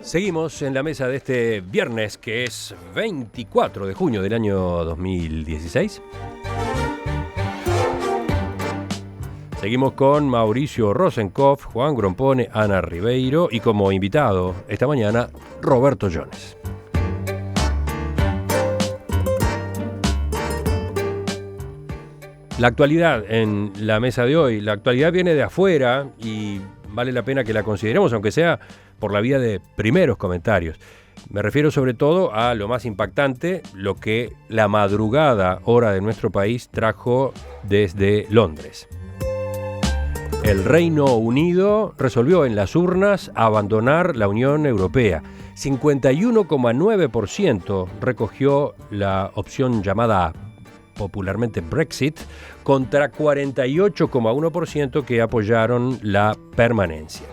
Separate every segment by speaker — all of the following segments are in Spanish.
Speaker 1: Seguimos en la mesa de este viernes, que es 24 de junio del año 2016. Seguimos con Mauricio Rosenkopf, Juan Grompone, Ana Ribeiro y como invitado esta mañana, Roberto Jones. La actualidad en la mesa de hoy, la actualidad viene de afuera y vale la pena que la consideremos, aunque sea por la vía de primeros comentarios. Me refiero sobre todo a lo más impactante, lo que la madrugada hora de nuestro país trajo desde Londres. El Reino Unido resolvió en las urnas abandonar la Unión Europea. 51,9% recogió la opción llamada popularmente Brexit, contra 48,1% que apoyaron la permanencia.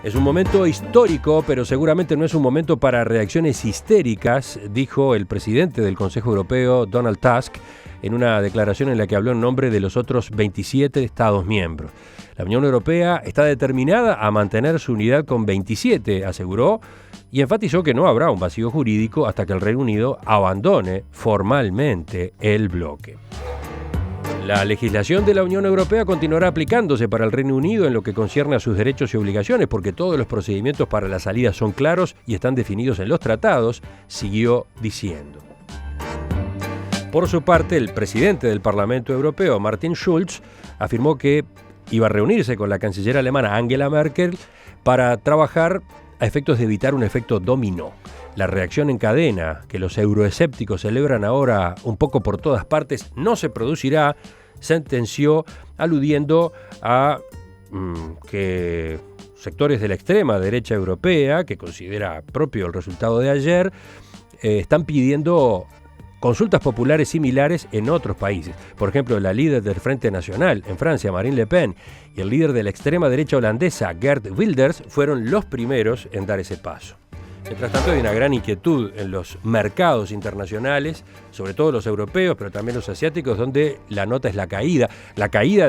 Speaker 1: Es un momento histórico, pero seguramente no es un momento para reacciones histéricas, dijo el presidente del Consejo Europeo, Donald Tusk, en una declaración en la que habló en nombre de los otros 27 Estados miembros. La Unión Europea está determinada a mantener su unidad con 27, aseguró, y enfatizó que no habrá un vacío jurídico hasta que el Reino Unido abandone formalmente el bloque. La legislación de la Unión Europea continuará aplicándose para el Reino Unido en lo que concierne a sus derechos y obligaciones, porque todos los procedimientos para la salida son claros y están definidos en los tratados, siguió diciendo. Por su parte, el presidente del Parlamento Europeo, Martin Schulz, afirmó que iba a reunirse con la canciller alemana Angela Merkel para trabajar a efectos de evitar un efecto dominó. La reacción en cadena que los euroescépticos celebran ahora un poco por todas partes no se producirá, sentenció, aludiendo a que sectores de la extrema derecha europea, que considera propio el resultado de ayer, están pidiendo consultas populares similares en otros países. Por ejemplo, la líder del Frente Nacional en Francia, Marine Le Pen, y el líder de la extrema derecha holandesa, Geert Wilders, fueron los primeros en dar ese paso. Mientras tanto, hay una gran inquietud en los mercados internacionales, sobre todo los europeos, pero también los asiáticos, donde la nota es la caída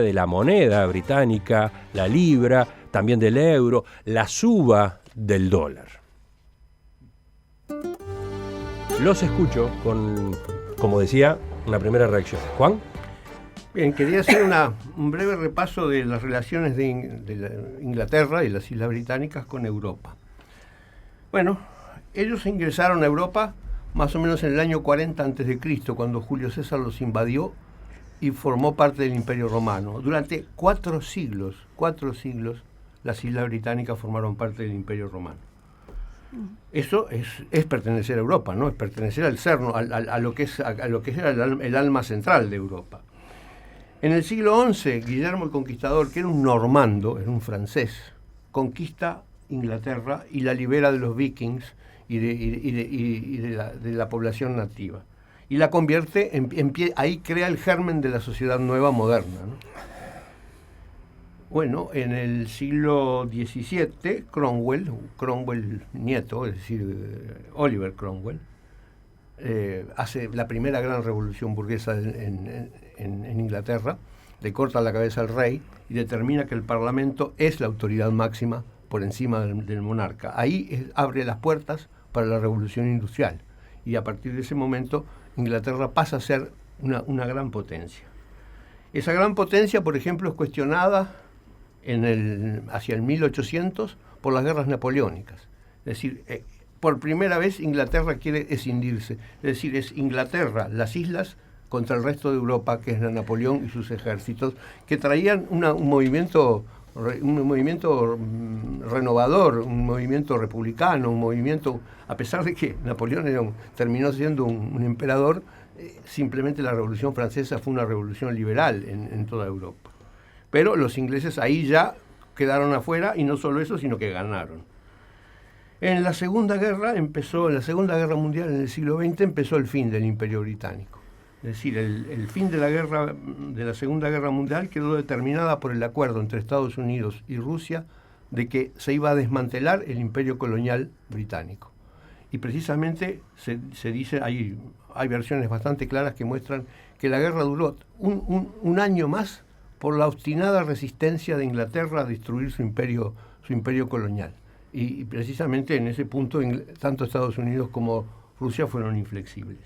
Speaker 1: de la moneda británica, la libra, también del euro, la suba del dólar. Los escucho con, como decía, una primera reacción. ¿Juan?
Speaker 2: Bien, quería hacer un breve repaso de las relaciones de Inglaterra y las Islas Británicas con Europa. Bueno, ellos ingresaron a Europa más o menos en el año 40 a.C., cuando Julio César los invadió y formó parte del Imperio Romano. Durante 4 siglos, las Islas Británicas formaron parte del Imperio Romano. Eso es pertenecer a Europa, ¿no? Es pertenecer al cerno, a lo que era el alma central de Europa. En el siglo XI, Guillermo el Conquistador, que era un normando, era un francés, conquista Inglaterra y la libera de los vikings y de la población nativa. Y la convierte en pie, ahí crea el germen de la sociedad nueva moderna, ¿no? Bueno, en el siglo XVII, Cromwell nieto, es decir, Oliver Cromwell, hace la primera gran revolución burguesa en Inglaterra, le corta la cabeza al rey y determina que el Parlamento es la autoridad máxima por encima del monarca. Ahí abre las puertas para la revolución industrial y a partir de ese momento Inglaterra pasa a ser una gran potencia. Esa gran potencia, por ejemplo, es cuestionada hacia el 1800 por las guerras napoleónicas. Es decir, por primera vez Inglaterra quiere escindirse. Es decir, es Inglaterra, las islas, contra el resto de Europa, que es Napoleón y sus ejércitos, que traían un movimiento renovador, un movimiento republicano, un movimiento, a pesar de que Napoleón terminó siendo un emperador, simplemente la Revolución Francesa fue una revolución liberal en toda Europa. Pero los ingleses ahí ya quedaron afuera, y no solo eso, sino que ganaron. En la Segunda Guerra Mundial, en el siglo XX, empezó el fin del Imperio Británico. Es decir, el fin de la Segunda Guerra Mundial quedó determinada por el acuerdo entre Estados Unidos y Rusia de que se iba a desmantelar el imperio colonial británico. Y precisamente se dice, hay versiones bastante claras que muestran que la guerra duró un año más por la obstinada resistencia de Inglaterra a destruir su imperio colonial. Y precisamente en ese punto tanto Estados Unidos como Rusia fueron inflexibles.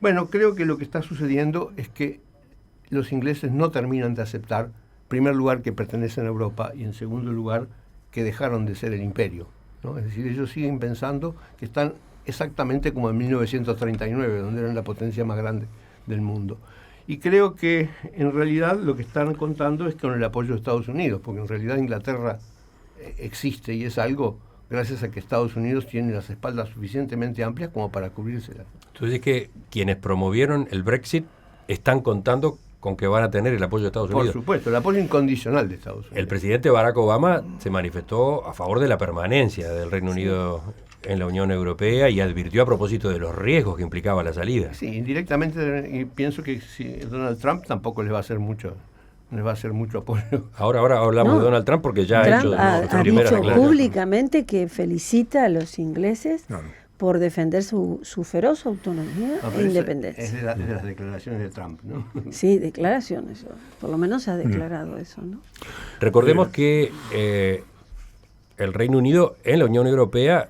Speaker 2: Bueno, creo que lo que está sucediendo es que los ingleses no terminan de aceptar, en primer lugar, que pertenecen a Europa y en segundo lugar, que dejaron de ser el imperio, ¿no? Es decir, ellos siguen pensando que están exactamente como en 1939, donde eran la potencia más grande del mundo. Y creo que en realidad lo que están contando es con el apoyo de Estados Unidos, porque en realidad Inglaterra existe y es algo gracias a que Estados Unidos tiene las espaldas suficientemente amplias como para cubrírselas.
Speaker 1: Tú dices que quienes promovieron el Brexit están contando con que van a tener el apoyo de Estados Unidos.
Speaker 2: Por supuesto, el apoyo incondicional de Estados Unidos.
Speaker 1: El presidente Barack Obama se manifestó a favor de la permanencia del Reino Unido en la Unión Europea y advirtió a propósito de los riesgos que implicaba la salida.
Speaker 2: Sí, indirectamente, y pienso que Donald Trump tampoco les va a hacer mucho apoyo.
Speaker 1: Ahora hablamos de Donald Trump porque ya
Speaker 3: Trump
Speaker 1: ha hecho
Speaker 3: ha
Speaker 1: primeras
Speaker 3: dicho
Speaker 1: declaraciones
Speaker 3: públicamente que felicita a los ingleses por defender su feroz autonomía e independencia.
Speaker 2: Es de las declaraciones de Trump, ¿no?
Speaker 3: Sí, declaraciones. Por lo menos ha declarado eso, ¿no?
Speaker 1: Recordemos que el Reino Unido en la Unión Europea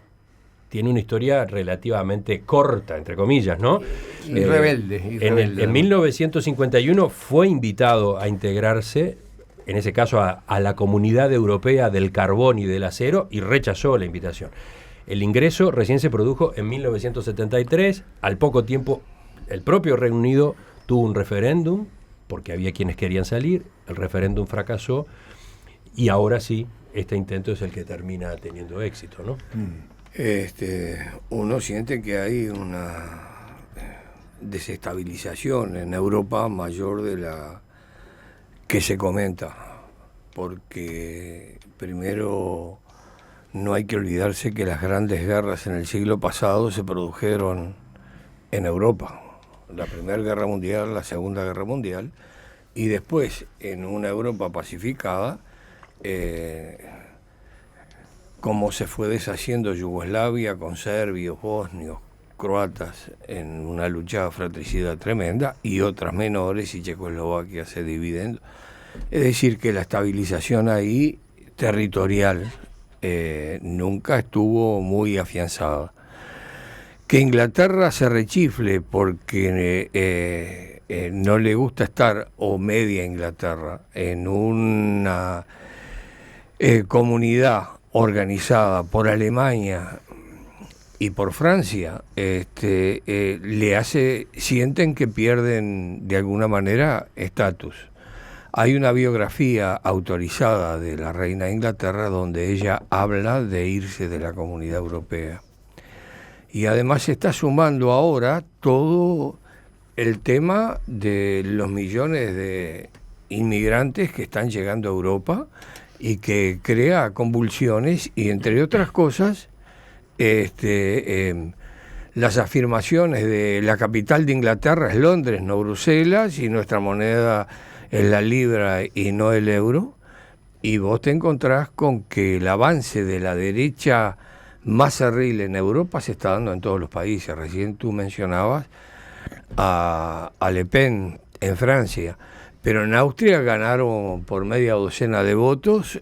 Speaker 1: tiene una historia relativamente corta, entre comillas, ¿no?
Speaker 2: Y rebelde.
Speaker 1: En 1951 fue invitado a integrarse, en ese caso a la Comunidad Europea del Carbón y del Acero, y rechazó la invitación. El ingreso recién se produjo en 1973. Al poco tiempo, el propio Reino Unido tuvo un referéndum, porque había quienes querían salir, el referéndum fracasó, y ahora sí, este intento es el que termina teniendo éxito, ¿no?
Speaker 4: Uno siente que hay una desestabilización en Europa mayor de la que se comenta, porque primero no hay que olvidarse que las grandes guerras en el siglo pasado se produjeron en Europa, la Primera Guerra Mundial, la Segunda Guerra Mundial, y después en una Europa pacificada, como se fue deshaciendo Yugoslavia con serbios, bosnios, croatas en una lucha fratricida tremenda, y otras menores, y Checoslovaquia se dividen. Es decir, que la estabilización ahí territorial nunca estuvo muy afianzada. Que Inglaterra se rechifle porque no le gusta estar, o media Inglaterra, en una comunidad organizada por Alemania y por Francia, sienten que pierden de alguna manera estatus. Hay una biografía autorizada de la reina de Inglaterra donde ella habla de irse de la Comunidad Europea. Y además se está sumando ahora todo el tema de los millones de inmigrantes que están llegando a Europa y que crea convulsiones, y entre otras cosas las afirmaciones de la capital de Inglaterra es Londres, no Bruselas, y nuestra moneda es la libra y no el euro, y vos te encontrás con que el avance de la derecha más cerril en Europa se está dando en todos los países. Recién tú mencionabas a Le Pen en Francia, pero en Austria ganaron por media docena de votos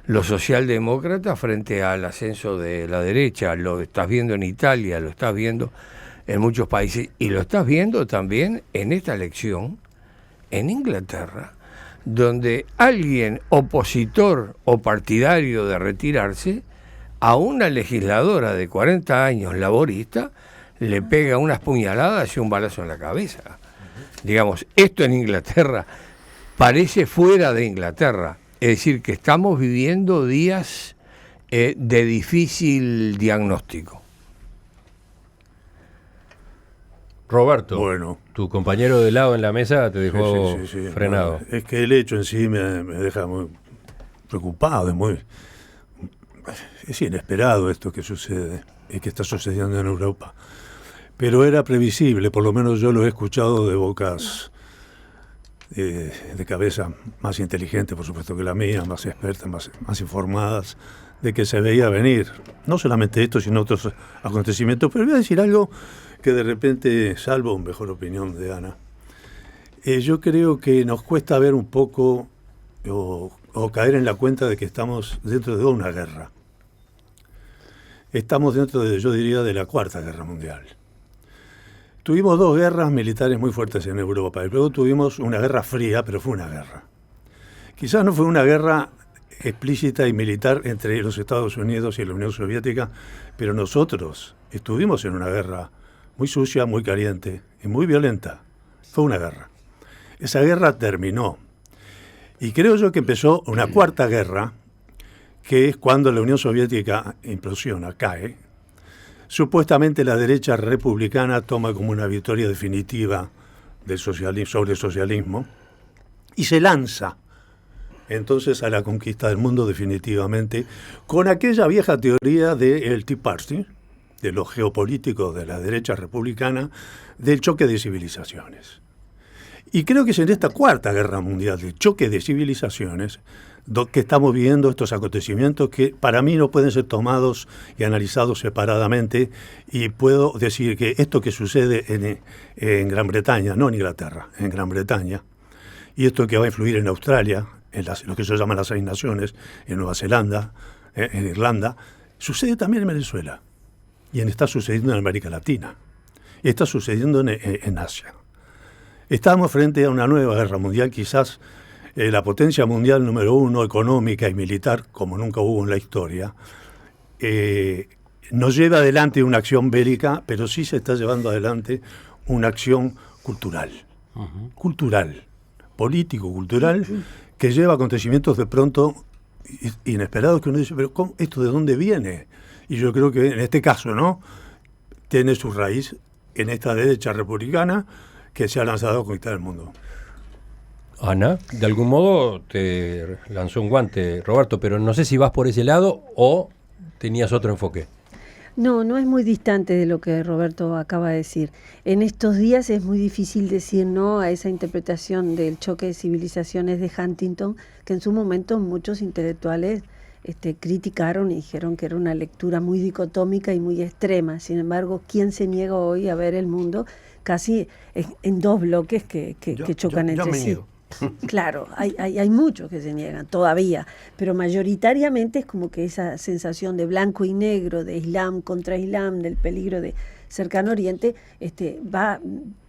Speaker 4: los socialdemócratas frente al ascenso de la derecha. Lo estás viendo en Italia, lo estás viendo en muchos países, y lo estás viendo también en esta elección en Inglaterra, donde alguien opositor o partidario de retirarse a una legisladora de 40 años laborista le pega unas puñaladas y un balazo en la cabeza. Digamos, esto en Inglaterra parece fuera de Inglaterra. Es decir, que estamos viviendo días de difícil diagnóstico.
Speaker 1: Roberto,
Speaker 5: bueno,
Speaker 1: tu compañero de lado en la mesa te dejó
Speaker 5: sí.
Speaker 1: frenado.
Speaker 5: Bueno, es que el hecho en sí me deja muy preocupado, es inesperado esto que sucede y que está sucediendo en Europa. Pero era previsible, por lo menos yo lo he escuchado de bocas de cabeza más inteligente, por supuesto, que la mía, más expertas, más informadas, de que se veía venir. No solamente esto, sino otros acontecimientos. Pero voy a decir algo que de repente, salvo mejor opinión de Ana, yo creo que nos cuesta ver un poco o caer en la cuenta de que estamos dentro de una guerra. estamos dentro de, yo diría, de la Cuarta Guerra Mundial. Tuvimos 2 guerras militares muy fuertes en Europa y luego tuvimos una guerra fría, pero fue una guerra. Quizás no fue una guerra explícita y militar entre los Estados Unidos y la Unión Soviética, pero nosotros estuvimos en una guerra muy sucia, muy caliente y muy violenta. Fue una guerra. Esa guerra terminó. Y creo yo que empezó una cuarta guerra, que es cuando la Unión Soviética implosiona, cae. Supuestamente la derecha republicana toma como una victoria definitiva del socialismo, sobre el socialismo y se lanza entonces a la conquista del mundo definitivamente, con aquella vieja teoría del Tea Party, de los geopolíticos de la derecha republicana, del choque de civilizaciones. Y creo que es en esta Cuarta Guerra Mundial de choque de civilizaciones que estamos viendo estos acontecimientos que para mí no pueden ser tomados y analizados separadamente, y puedo decir que esto que sucede en Gran Bretaña, no en Inglaterra, en Gran Bretaña, y esto que va a influir en Australia, en lo que se llaman las 6 naciones, en Nueva Zelanda, en Irlanda, sucede también en Venezuela, y está sucediendo en América Latina, y está sucediendo en Asia. Estamos frente a una nueva guerra mundial, quizás la potencia mundial número 1, económica y militar, como nunca hubo en la historia, nos lleva adelante una acción bélica, pero sí se está llevando adelante una acción cultural, político-cultural, que lleva acontecimientos de pronto inesperados, que uno dice, pero ¿cómo? ¿Esto de dónde viene? Y yo creo que en este caso, ¿no?, tiene su raíz en esta derecha republicana que se ha lanzado a conquistar el mundo.
Speaker 1: Ana, de algún modo te lanzó un guante, Roberto, pero no sé si vas por ese lado o tenías otro enfoque.
Speaker 3: No, no es muy distante de lo que Roberto acaba de decir. En estos días es muy difícil decir no a esa interpretación del choque de civilizaciones de Huntington, que en su momento muchos intelectuales criticaron y dijeron que era una lectura muy dicotómica y muy extrema. Sin embargo, ¿quién se niega hoy a ver el mundo casi en 2 bloques que chocan entre sí?
Speaker 2: Niego.
Speaker 3: Claro, hay muchos que se niegan todavía, pero mayoritariamente es como que esa sensación de blanco y negro, de Islam contra Islam, del peligro de Cercano Oriente, va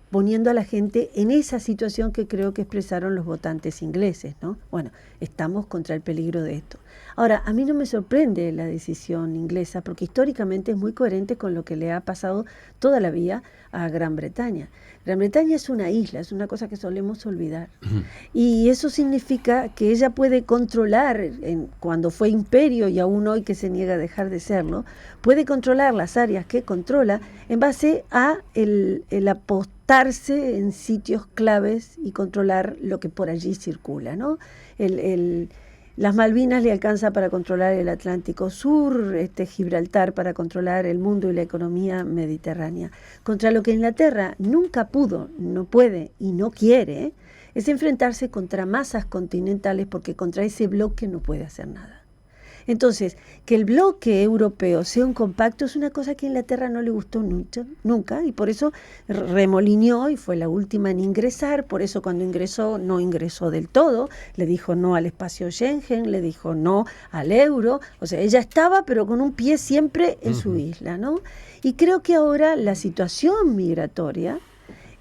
Speaker 3: poniendo a la gente en esa situación que creo que expresaron los votantes ingleses, ¿no? Bueno, estamos contra el peligro de esto. Ahora, a mí no me sorprende la decisión inglesa, porque históricamente es muy coherente con lo que le ha pasado toda la vida a Gran Bretaña. Gran Bretaña es una isla, es una cosa que solemos olvidar. Y eso significa que ella puede controlar, cuando fue imperio y aún hoy que se niega a dejar de serlo, puede controlar las áreas que controla en base a el apostarse en sitios claves y controlar lo que por allí circula, ¿no? Las Malvinas le alcanza para controlar el Atlántico Sur, Gibraltar para controlar el mundo y la economía mediterránea. Contra lo que Inglaterra nunca pudo, no puede y no quiere, es enfrentarse contra masas continentales, porque contra ese bloque no puede hacer nada. Entonces, que el bloque europeo sea un compacto es una cosa que a Inglaterra no le gustó nunca, y por eso remolineó y fue la última en ingresar. Por eso cuando ingresó, no ingresó del todo, le dijo no al espacio Schengen, le dijo no al euro, o sea, ella estaba pero con un pie siempre en su isla, ¿no? Y creo que ahora la situación migratoria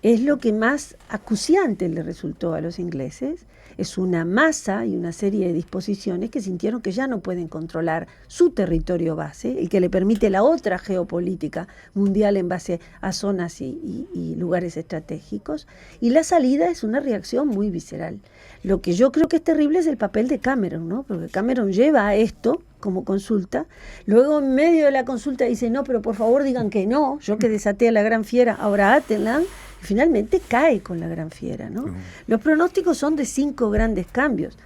Speaker 3: es lo que más acuciante le resultó a los ingleses. Es una masa y una serie de disposiciones que sintieron que ya no pueden controlar su territorio base, el que le permite la otra geopolítica mundial en base a zonas y lugares estratégicos. Y la salida es una reacción muy visceral. Lo que yo creo que es terrible es el papel de Cameron, ¿no? Porque Cameron lleva a esto como consulta, luego en medio de la consulta dice, no, pero por favor digan que no, yo que desaté a la gran fiera, ahora átenla. Finalmente cae con la gran fiera, ¿no? Los pronósticos son de 5 grandes cambios.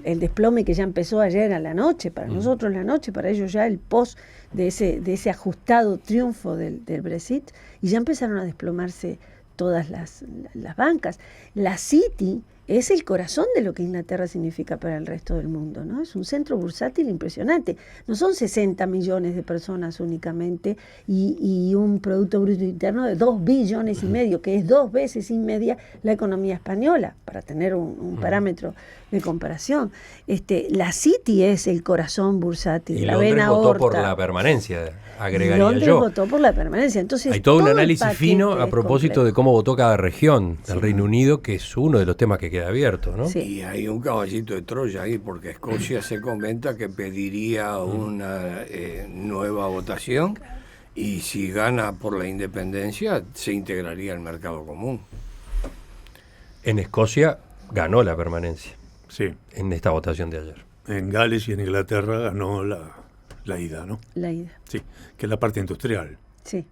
Speaker 3: El desplome que ya empezó ayer a la noche, para nosotros la noche, para ellos ya el post de ese ajustado triunfo del Brexit, y ya empezaron a desplomarse todas las bancas. La City es el corazón de lo que Inglaterra significa para el resto del mundo, ¿no? Es un centro bursátil impresionante. No son 60 millones de personas únicamente y un Producto Bruto Interno de 2 billones y medio, que es 2 veces y media la economía española, para tener un parámetro de comparación. La City es el corazón bursátil,
Speaker 1: Y
Speaker 3: la
Speaker 1: Londres
Speaker 3: vena
Speaker 1: votó
Speaker 3: aorta.
Speaker 1: por la permanencia, agregaría
Speaker 3: Londres
Speaker 1: yo.
Speaker 3: votó por la permanencia. Entonces,
Speaker 1: Hay todo un
Speaker 3: el
Speaker 1: análisis
Speaker 3: paquete
Speaker 1: fino a
Speaker 3: es
Speaker 1: propósito
Speaker 3: complejo.
Speaker 1: de cómo votó cada región del Reino Unido, que es uno de los temas que queda abierto, ¿no?
Speaker 3: Sí.
Speaker 4: Y hay un caballito de Troya ahí, porque Escocia se comenta que pediría una nueva votación y si gana por la independencia se integraría al mercado común.
Speaker 1: En Escocia ganó la permanencia
Speaker 5: Sí,
Speaker 1: en esta votación de ayer.
Speaker 5: en Gales y en Inglaterra ganó la ida, ¿no?
Speaker 3: La ida,
Speaker 5: Sí, que es la parte industrial.
Speaker 3: sí.